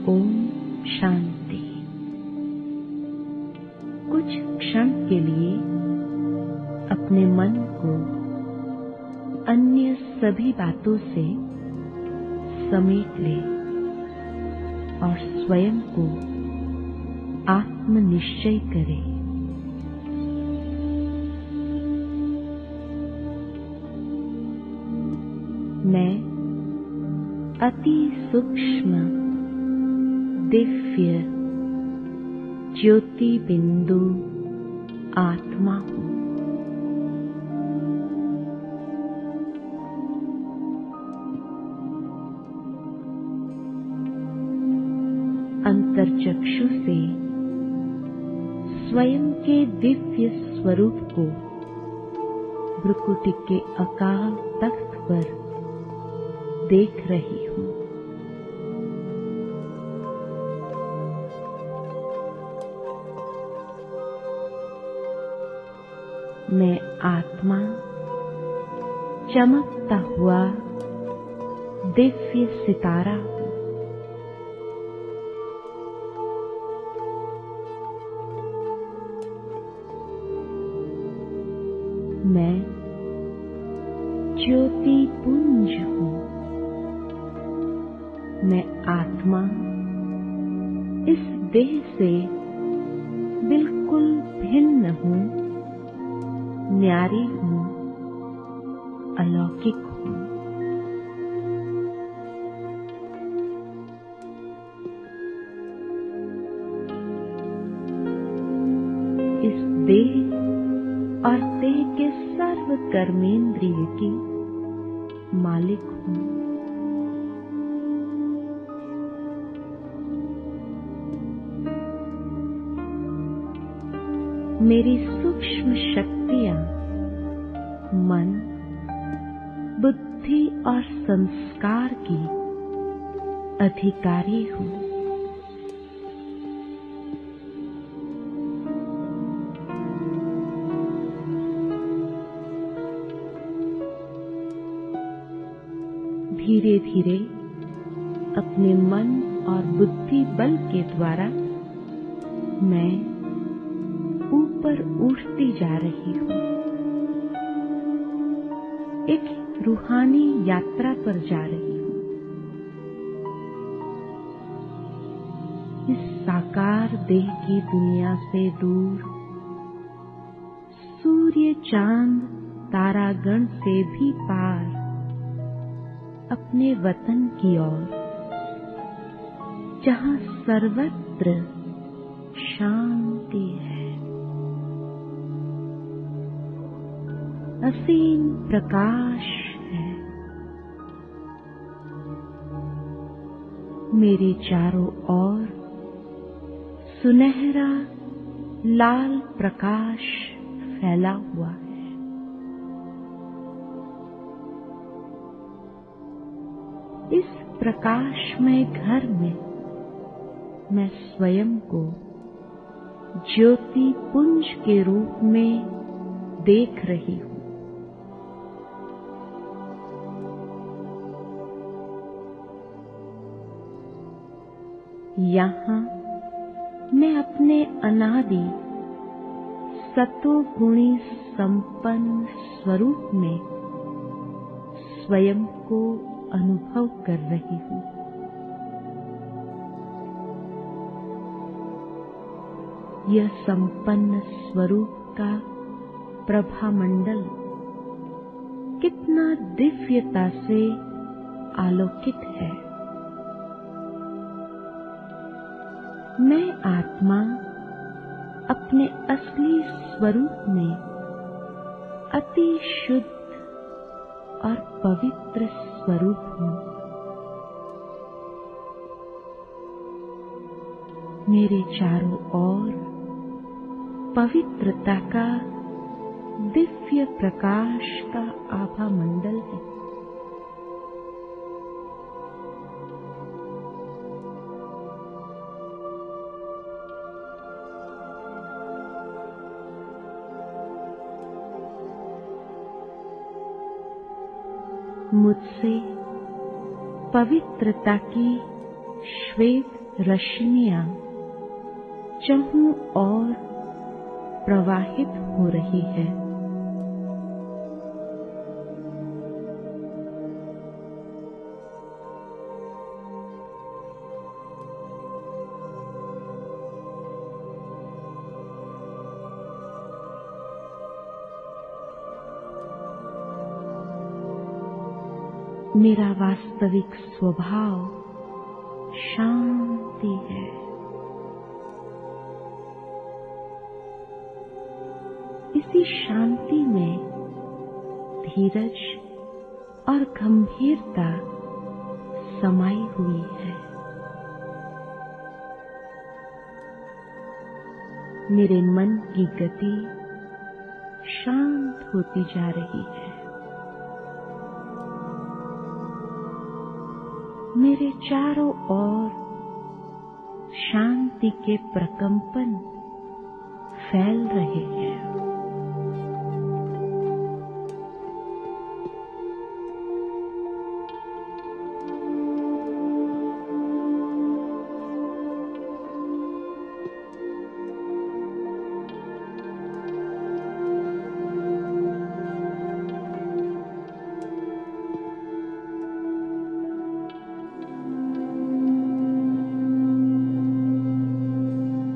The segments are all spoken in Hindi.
ओम शांति। कुछ क्षण के लिए अपने मन को अन्य सभी बातों से समेट ले और स्वयं को आत्मनिश्चय करे। मैं अति सूक्ष्म दिव्य ज्योति बिंदु आत्मा हूँ। अंतर्चक्षु से स्वयं के दिव्य स्वरूप को भ्रुकुटी के अकाल तख्त पर देख रही हूँ। मैं आत्मा चमकता हुआ दिव्य सितारा हूँ। मैं ज्योति पुंज हूँ। मैं आत्मा इस देह से बिल्कुल भिन्न हूँ, न्यारी हूँ, अलौकिक हूँ। इस देह और देह के सर्व कर्मेंद्रिय की मालिक हूँ। मेरी सूक्ष्म शक्तियां मन, बुद्धि और संस्कार की अधिकारी हूँ। धीरे धीरे अपने मन और बुद्धि बल के द्वारा मैं ऊपर उठती जा रही हूँ। एक रूहानी यात्रा पर जा रही हूँ। इस साकार देह की दुनिया से दूर, सूर्य चांद तारागण से भी पार, अपने वतन की ओर, जहाँ सर्वत्र शांति है, असीम प्रकाश है। मेरे चारों ओर सुनहरा लाल प्रकाश फैला हुआ है। इस प्रकाशमय घर में मैं स्वयं को ज्योति पुंज के रूप में देख रही हूँ। यहाँ मैं अपने अनादि सतोगुणी संपन्न स्वरूप में स्वयं को अनुभव कर रही हूँ। यह संपन्न स्वरूप का प्रभामंडल कितना दिव्यता से आलोकित है। मैं आत्मा अपने असली स्वरूप में अति शुद्ध और पवित्र स्वरूप हूँ। मेरे चारों ओर पवित्रता का दिव्य प्रकाश का आभा मंडल है। मुझसे पवित्रता की श्वेत रश्मियां चहुं ओर प्रवाहित हो रही है। मेरा वास्तविक स्वभाव शांति है। इसी शांति में धीरज और गंभीरता समाई हुई है। मेरे मन की गति शांत होती जा रही है। मेरे चारों ओर शांति के प्रकंपन फैल रहे हैं।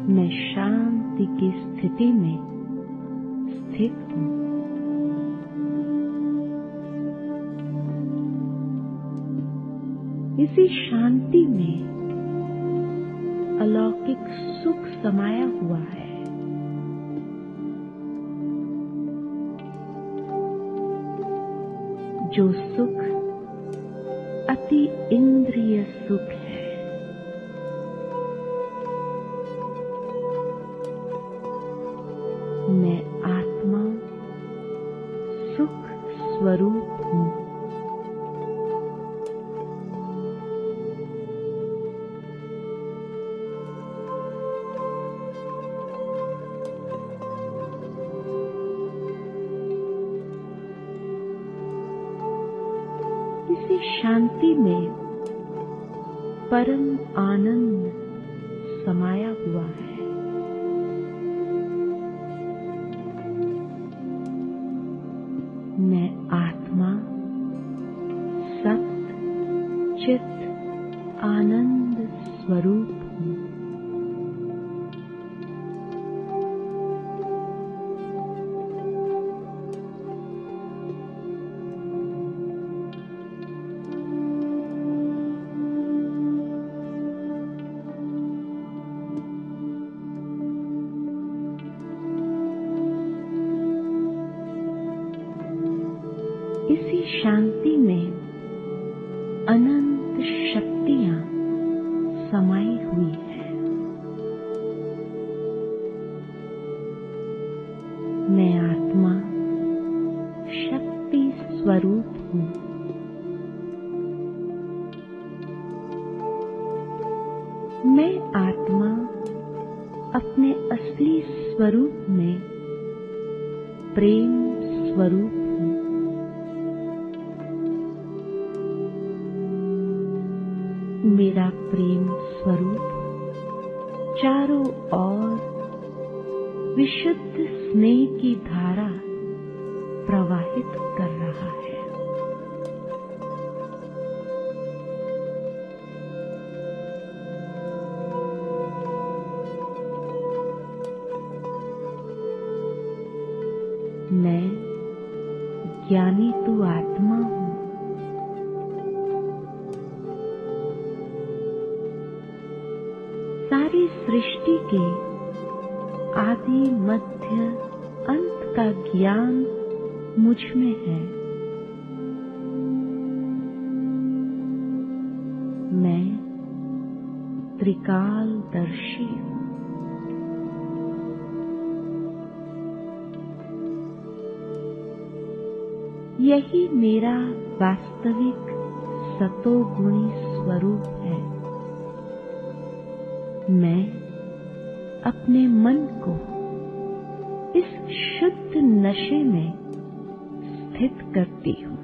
मैं शांति की स्थिति में स्थित हूँ। इसी शांति में अलौकिक सुख समाया हुआ है। जो सुख अति इंद्रिय सुख है। मैं आत्मा सुख स्वरूप हूँ। इसी शांति में परम आनंद समाया हुआ है। मैं आत्मा सत चित आनंद स्वरूप हूँ। इसी शांति में अनंत शक्तियां समाई हुई है। मैं आत्मा शक्ति स्वरूप हूँ। मैं आत्मा अपने असली स्वरूप में प्रेम स्वरूप हूँ। मेरा प्रेम स्वरूप चारों ओर विशुद्ध स्नेह की धारा प्रवाहित कर रहा है। मैं ज्ञानी तू आत्मा हूँ। सारी सृष्टि के आदि मध्य अंत का ज्ञान मुझ में है। मैं त्रिकालदर्शी हूँ। यही मेरा वास्तविक सतोगुणी स्वरूप है। मैं अपने मन को इस शुद्ध नशे में स्थित करती हूँ।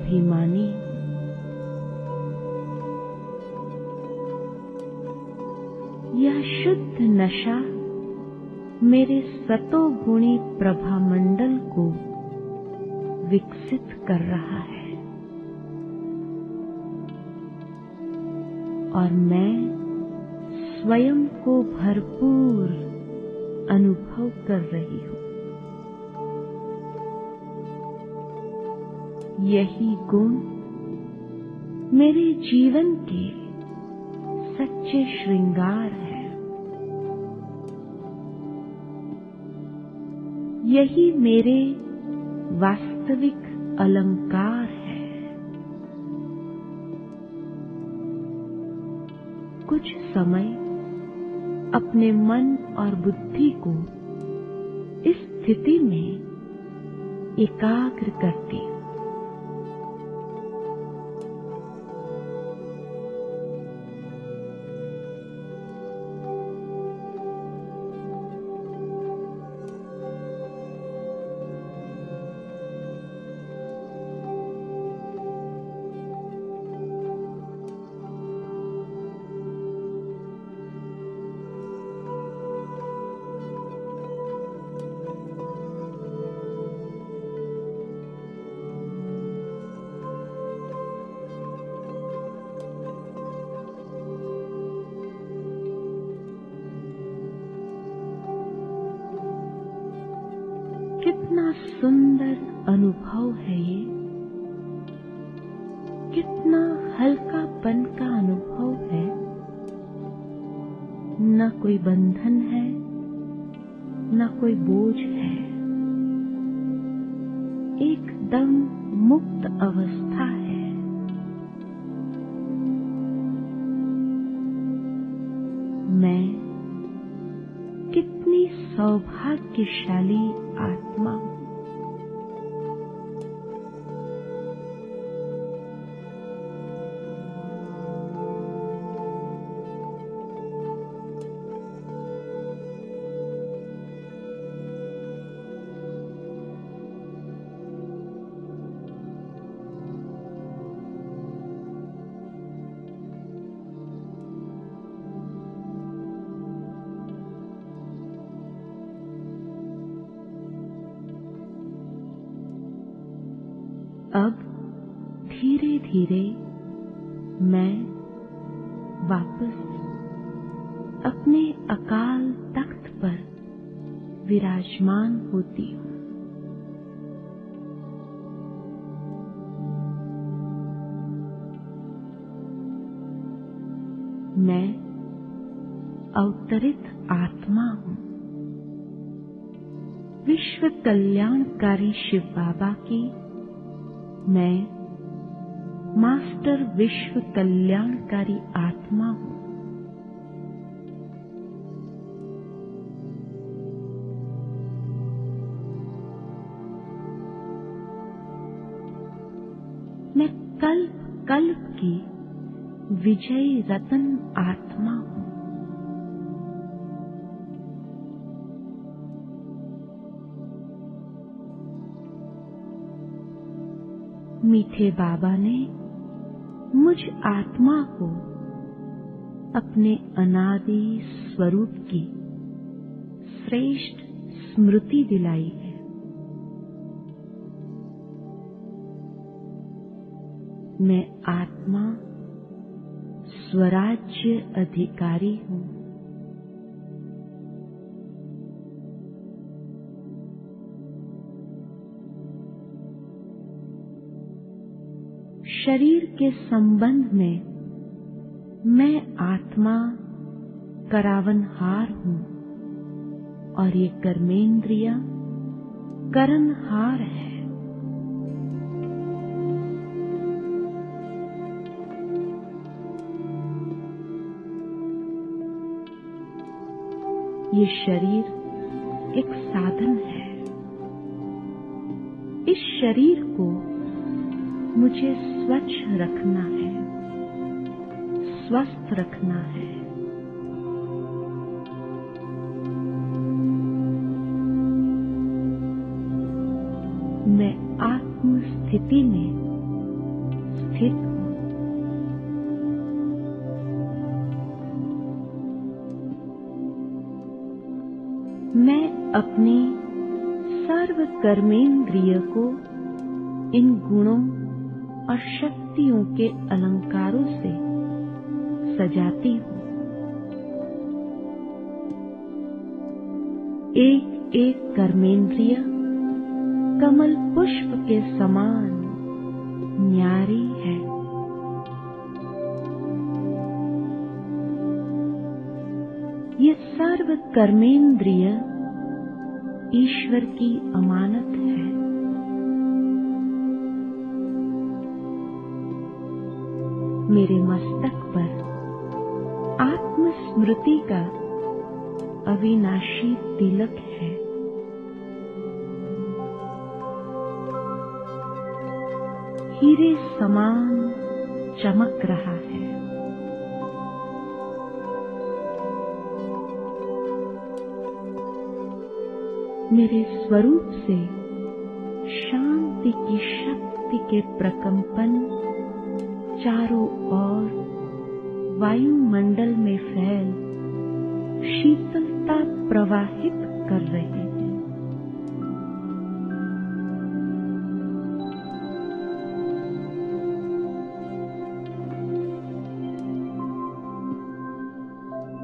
स्वाभिमानी। यह शुद्ध नशा मेरे सतोगुणी प्रभामंडल को विकसित कर रहा है और मैं स्वयं को भरपूर अनुभव कर रही हूं। यही गुण मेरे जीवन के सच्चे श्रृंगार है। यही मेरे वास्तविक अलंकार है। कुछ समय अपने मन और बुद्धि को इस स्थिति में एकाग्र करती हूं। कितना सुंदर अनुभव है ये, कितना हल्कापन का अनुभव है। न कोई बंधन है, न कोई बोझ है। एकदम मुक्त अवस्था है। मैं कितनी सौभाग्यशाली आत्मा हूं। अब धीरे धीरे मैं वापस अपने अकाल तख्त पर विराजमान होती हूं। मैं अवतरित आत्मा हूं। विश्व कल्याणकारी शिव बाबा की मैं मास्टर विश्व कल्याणकारी आत्मा हूं। मैं कल्प कल्प की विजयी रतन आत्मा हूं। मीठे बाबा ने मुझ आत्मा को अपने अनादि स्वरूप की श्रेष्ठ स्मृति दिलाई है। मैं आत्मा स्वराज्य अधिकारी हूं। शरीर के संबंध में मैं आत्मा करावनहार हूं और ये कर्मेंद्रियां करनहार है। ये शरीर एक साधन है। इस शरीर को मुझे स्वच्छ रखना है, स्वस्थ रखना है। मैं आत्म स्थिति में मैं अपने सर्व कर्मेंद्रिय को इन गुणों और शक्तियों के अलंकारों से सजाती हूँ। एक एक कर्मेंद्रिय कमल पुष्प के समान न्यारी है। ये सर्व कर्मेंद्रिय ईश्वर की अमानत है। मेरे मस्तक पर आत्मस्मृति का अविनाशी तिलक है। हीरे समान चमक रहा है। मेरे स्वरूप से शांति की शक्ति के प्रकंपन चारों ओर वायुमंडल में फैल शीतलता प्रवाहित कर रहे हैं।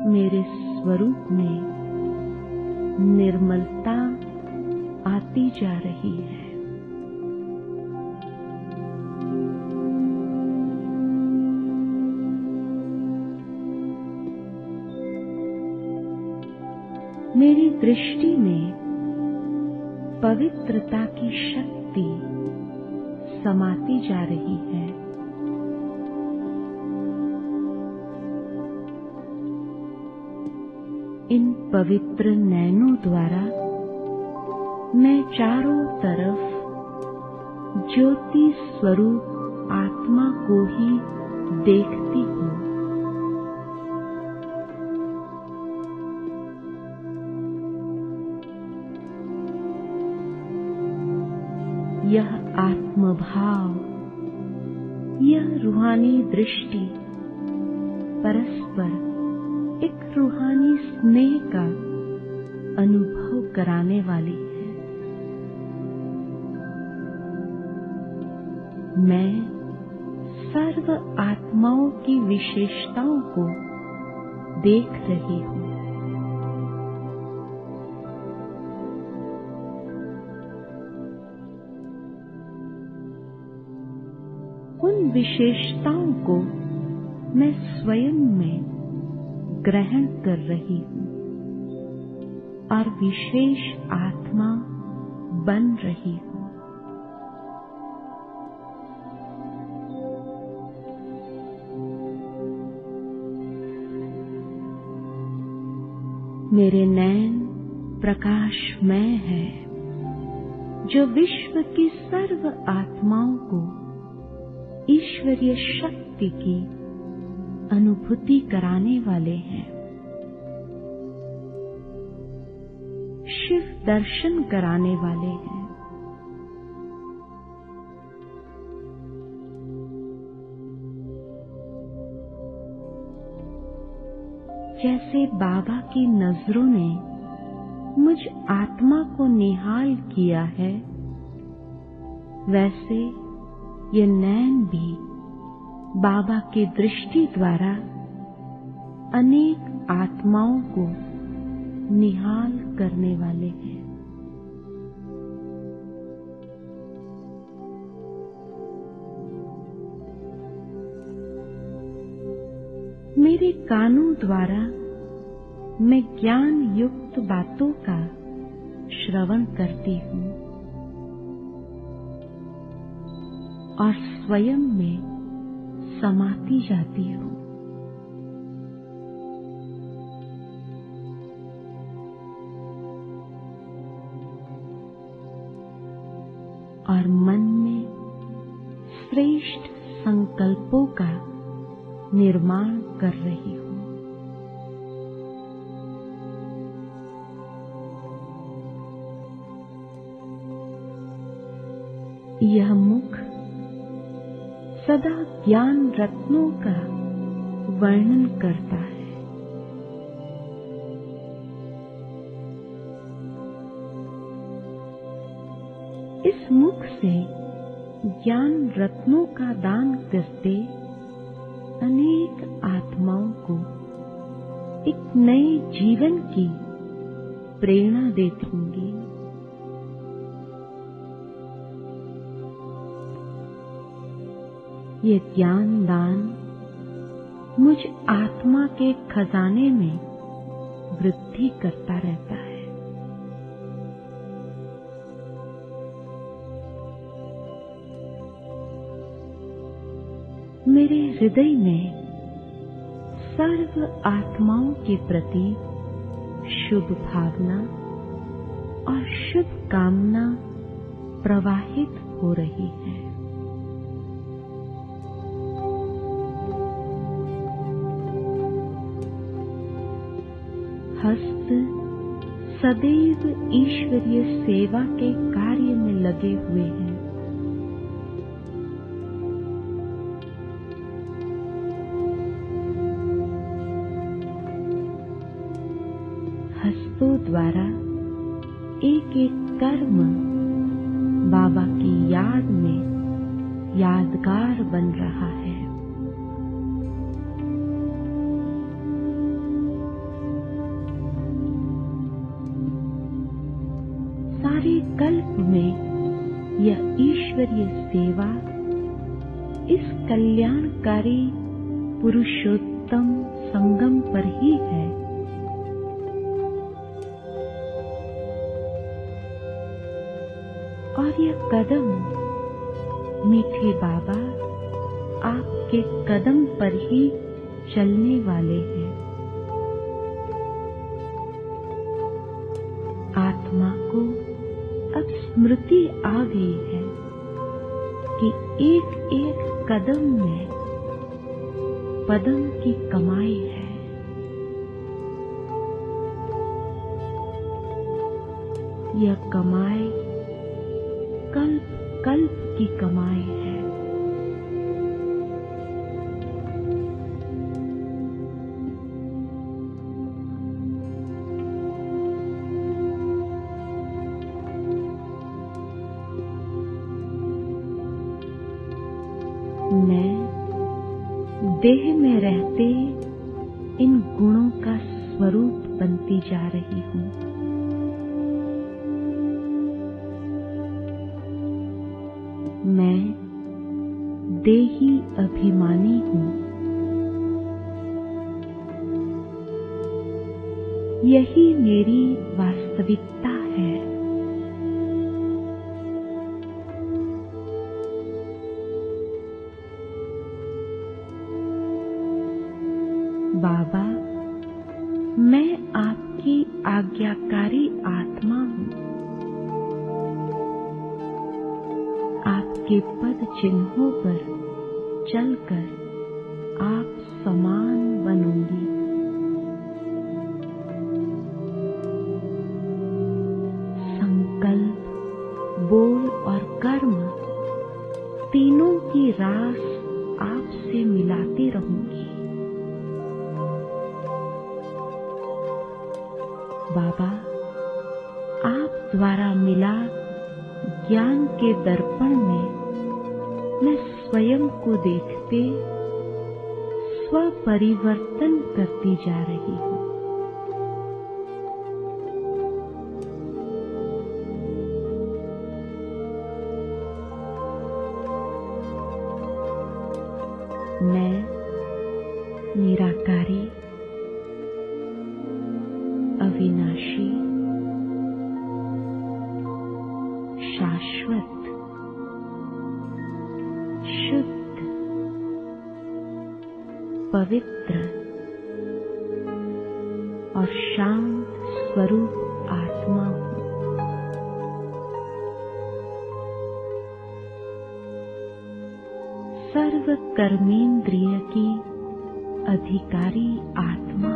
मेरे स्वरूप में निर्मलता आती जा रही है। मेरी दृष्टि में पवित्रता की शक्ति समाती जा रही है। इन पवित्र नैनों द्वारा मैं चारों तरफ ज्योति स्वरूप आत्मा को ही देखती हूँ। यह आत्मभाव, यह रूहानी दृष्टि परस्पर एक रूहानी स्नेह का अनुभव कराने वाली है। मैं सर्व आत्माओं की विशेषताओं को देख रही हूँ। उन विशेषताओं को मैं स्वयं में ग्रहण कर रही हूँ और विशेष आत्मा बन रही हूँ। मेरे नैन प्रकाशमय है, जो विश्व की सर्व आत्माओं को ईश्वरीय शक्ति की अनुभूति कराने वाले हैं। शिव दर्शन कराने वाले हैं। जैसे बाबा की नजरों ने मुझ आत्मा को निहाल किया है, वैसे ये नैन भी बाबा की दृष्टि द्वारा अनेक आत्माओं को निहाल करने वाले हैं। मेरे कानों द्वारा मैं ज्ञान युक्त बातों का श्रवण करती हूँ और स्वयं में समाती जाती हूँ। और मन में श्रेष्ठ संकल्पों का निर्माण कर रही हूँ। यह मुख सदा ज्ञान रत्नों का वर्णन करता है। इस मुख से ज्ञान रत्नों का दान करते अनेक आत्माओं को एक नए जीवन की प्रेरणा देती हूंगी। ये ज्ञान दान मुझ आत्मा के खजाने में वृद्धि करता रहता है। मेरे हृदय में सर्व आत्माओं के प्रति शुभ भावना और शुभ कामना प्रवाहित हो रही है। हस्त सदैव ईश्वरीय सेवा के कार्य में लगे हुए हैं। हस्तों द्वारा एक एक कर्म बाबा की याद में यादगार बन रहा है। सारे कल्प में यह ईश्वरीय सेवा इस कल्याणकारी पुरुषोत्तम संगम पर ही है। और यह कदम मीठे बाबा आपके कदम पर ही चलने वाले हैं। आत्मा को अब स्मृति आ गई है कि एक एक कदम में पदम की कमाई है। यह कमाई कल्प कल्प की कमाई है। मैं देह में रहते इन गुणों का स्वरूप बनती जा रही हूँ। मैं देही अभिमानी हूँ। यही मेरी वास्तविकता है। बाबा, मैं आपकी आज्ञाकारी आत्मा हूँ। आपके पद चिन्हों पर चलकर आप समान बनूंगी। संकल्प, बोल और कर्म तीनों की रास आपसे मिलाती रहूंगी। बाबा, आप द्वारा मिला ज्ञान के दर्पण में मैं स्वयं को देखते स्वपरिवर्तन करती जा रही हूँ। मैं निराकारी, अविनाशी, शाश्वत, शुद्ध, पवित्र और शांत स्वरूप आत्मा हूँ। सर्व कर्मेंद्रिय की अधिकारी आत्मा